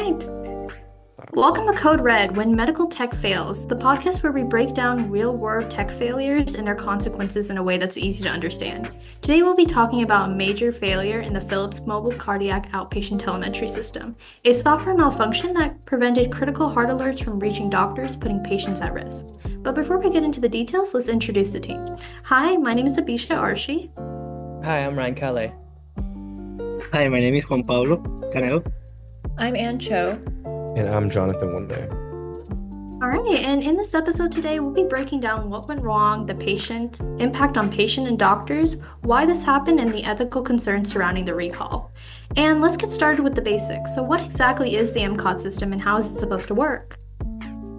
right. Welcome to Code Red When Medical Tech Fails, the podcast where we break down real world tech failures and their consequences in a way that's easy to understand. Today, we'll be talking about a major failure in the Philips Mobile Cardiac Outpatient Telemetry System, a software malfunction that prevented critical heart alerts from reaching doctors, putting patients at risk. But before we get into the details, let's introduce the team. Hi, my name is Abisha Arshi. Hi, I'm Ryan Calais. Hi, my name is Juan Pablo Canelo. I'm Ann Cho. And I'm Jonathan Wunday. All right, and in this episode today, we'll be breaking down what went wrong, the patient, impact on patient and doctors, why this happened, and the ethical concerns surrounding the recall. And let's get started with the basics. So what exactly is the MCOT system and how is it supposed to work?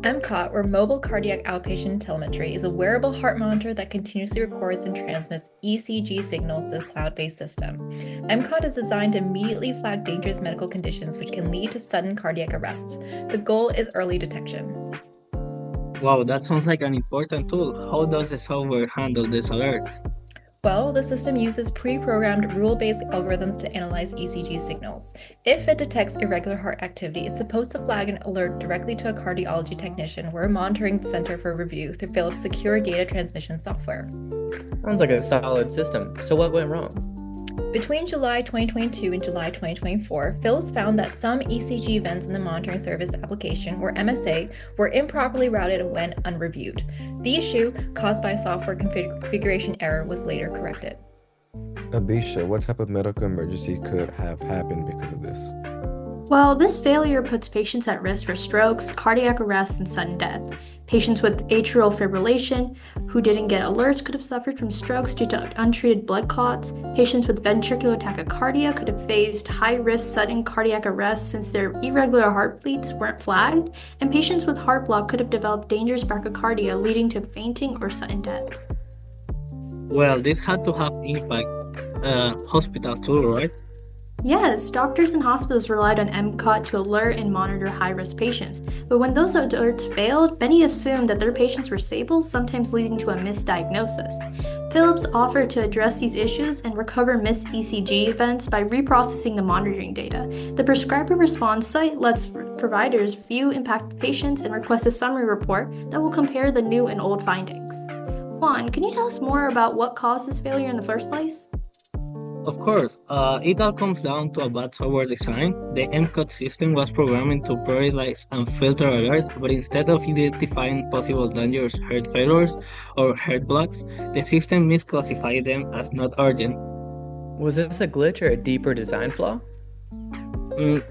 MCOT, or Mobile Cardiac Outpatient Telemetry, is a wearable heart monitor that continuously records and transmits ECG signals to the cloud-based system. MCOT is designed to immediately flag dangerous medical conditions which can lead to sudden cardiac arrest. The goal is early detection. Wow, that sounds like an important tool. How does the software handle these alerts? Well, the system uses pre-programmed rule-based algorithms to analyze ECG signals. If it detects irregular heart activity, it's supposed to flag an alert directly to a cardiology technician or a monitoring center for review through Philips' secure data transmission software. Sounds like a solid system. So what went wrong? Between July 2022 and July 2024, Philips found that some ECG events in the monitoring service application, or MSA, were improperly routed when unreviewed. The issue, caused by a software configuration error, was later corrected. Abisha, what type of medical emergency could have happened because of this? Well, this failure puts patients at risk for strokes, cardiac arrest, and sudden death. Patients with atrial fibrillation who didn't get alerts could have suffered from strokes due to untreated blood clots. Patients with ventricular tachycardia could have faced high-risk sudden cardiac arrest since their irregular heartbeats weren't flagged. And patients with heart block could have developed dangerous bradycardia, leading to fainting or sudden death. Well, this had to have impact hospital too, right? Yes, doctors and hospitals relied on MCOT to alert and monitor high-risk patients, but when those alerts failed, many assumed that their patients were stable, sometimes leading to a misdiagnosis. Philips offered to address these issues and recover missed ECG events by reprocessing the monitoring data. The prescriber response site lets providers view impacted patients and request a summary report that will compare the new and old findings. Juan, can you tell us more about what caused this failure in the first place? Of course, it all comes down to a bad software design. The MCOT system was programmed to prioritize and filter alerts, but instead of identifying possible dangerous heart failures or heart blocks, the system misclassified them as not urgent. Was this a glitch or a deeper design flaw?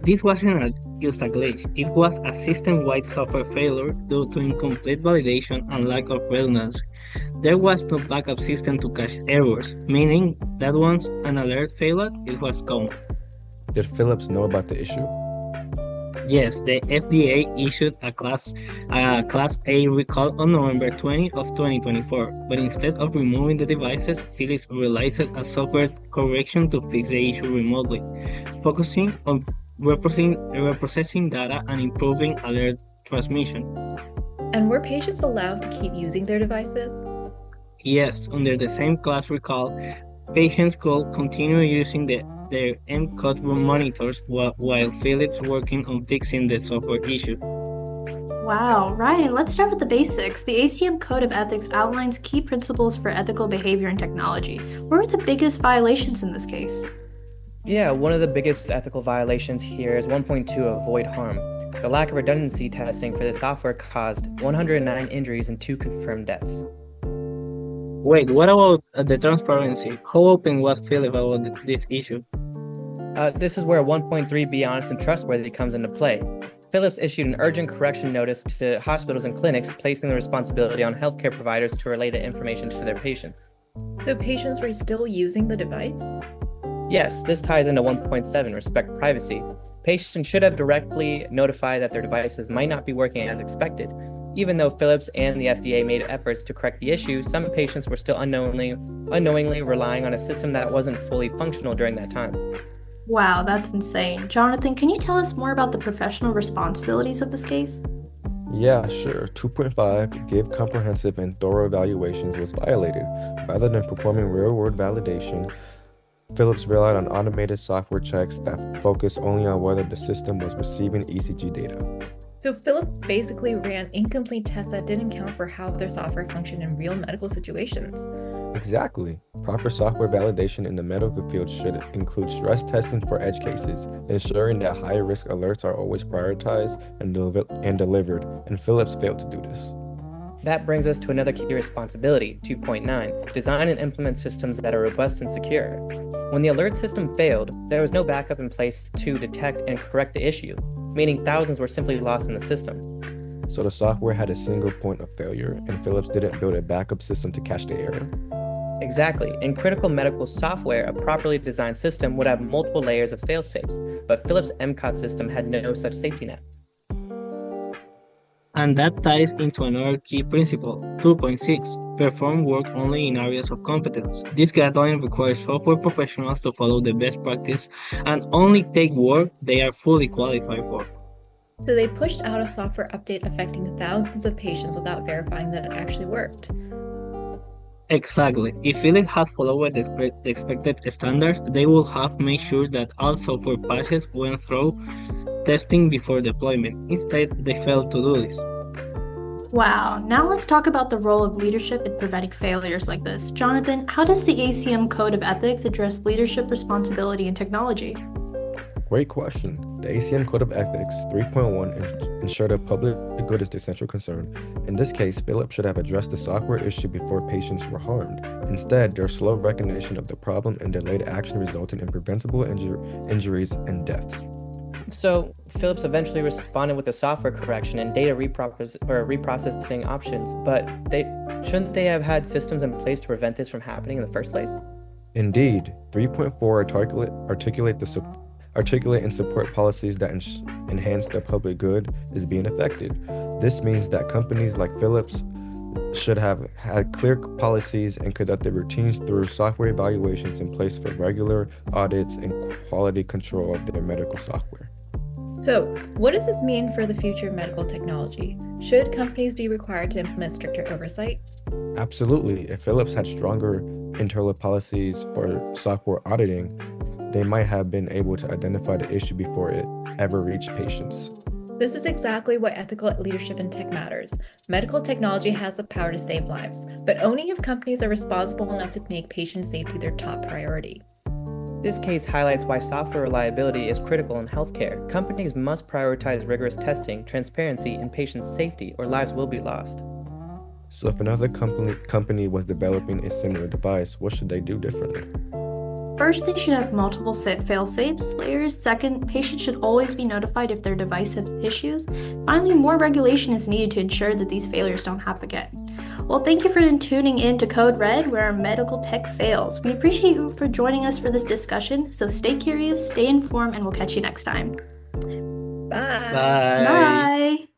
This wasn't just a glitch, it was a system-wide software failure due to incomplete validation and lack of redundancy. There was no backup system to catch errors, meaning that once an alert failed, it was gone. Did Philips know about the issue? Yes, the FDA issued a Class A recall on November 20 of 2024, but instead of removing the devices, Philips realized a software correction to fix the issue remotely, focusing on reprocessing data and improving alert transmission. And were patients allowed to keep using their devices? Yes, under the same class recall, patients could continue using their MCOT monitors while Philips working on fixing the software issue. Wow, Ryan, let's start with the basics. The ACM Code of Ethics outlines key principles for ethical behavior in technology. What are the biggest violations in this case? Yeah, one of the biggest ethical violations here is 1.2 avoid harm. The lack of redundancy testing for the software caused 109 injuries and 2 confirmed deaths. Wait, what about the transparency? How open was Philips about this issue? This is where 1.3 be honest and trustworthy comes into play. Philips issued an urgent correction notice to hospitals and clinics, placing the responsibility on healthcare providers to relay the information to their patients. So patients were still using the device? Yes, this ties into 1.7, respect privacy. Patients should have directly notified that their devices might not be working as expected. Even though Philips and the FDA made efforts to correct the issue, some patients were still unknowingly relying on a system that wasn't fully functional during that time. Wow, that's insane. Jonathan, can you tell us more about the professional responsibilities of this case? Yeah, sure. 2.5 gave comprehensive and thorough evaluations was violated. Rather than performing real-world validation, Philips relied on automated software checks that focused only on whether the system was receiving ECG data. So Philips basically ran incomplete tests that didn't account for how their software functioned in real medical situations. Exactly. Proper software validation in the medical field should include stress testing for edge cases, ensuring that high-risk alerts are always prioritized and delivered, and Philips failed to do this. That brings us to another key responsibility, 2.9, design and implement systems that are robust and secure. When the alert system failed, there was no backup in place to detect and correct the issue, meaning thousands were simply lost in the system. So the software had a single point of failure, and Philips didn't build a backup system to catch the error. Exactly. In critical medical software, a properly designed system would have multiple layers of fail-safes, but Philips' MCOT system had no such safety net. And that ties into another key principle, 2.6, perform work only in areas of competence. This guideline requires software professionals to follow the best practice and only take work they are fully qualified for. So they pushed out a software update affecting thousands of patients without verifying that it actually worked. Exactly. If Philips had followed the expected standards, they would have made sure that all software patches went through testing before deployment. Instead, they failed to do this. Wow, now let's talk about the role of leadership in preventing failures like this. Jonathan, how does the ACM Code of Ethics address leadership responsibility in technology? Great question. The ACM Code of Ethics 3.1 ensured that public good is the central concern. In this case, Philips should have addressed the software issue before patients were harmed. Instead, their slow recognition of the problem and delayed action resulted in preventable injuries and deaths. So Philips eventually responded with a software correction and data reprocessing options, but shouldn't they have had systems in place to prevent this from happening in the first place? Indeed, 3.4 articulate and support policies that enhance the public good is being affected. This means that companies like Philips should have had clear policies and conducted routines through software evaluations in place for regular audits and quality control of their medical software. So, what does this mean for the future of medical technology? Should companies be required to implement stricter oversight? Absolutely. If Philips had stronger internal policies for software auditing, they might have been able to identify the issue before it ever reached patients. This is exactly why ethical leadership in tech matters. Medical technology has the power to save lives, but only if companies are responsible enough to make patient safety their top priority. This case highlights why software reliability is critical in healthcare. Companies must prioritize rigorous testing, transparency, and patient safety, or lives will be lost. So if another company was developing a similar device, what should they do differently? First, they should have multiple fail-safes layers. Second, patients should always be notified if their device has issues. Finally, more regulation is needed to ensure that these failures don't happen again. Well, thank you for tuning in to Code Red, where our medical tech fails. We appreciate you for joining us for this discussion, so stay curious, stay informed, and we'll catch you next time. Bye. Bye. Bye!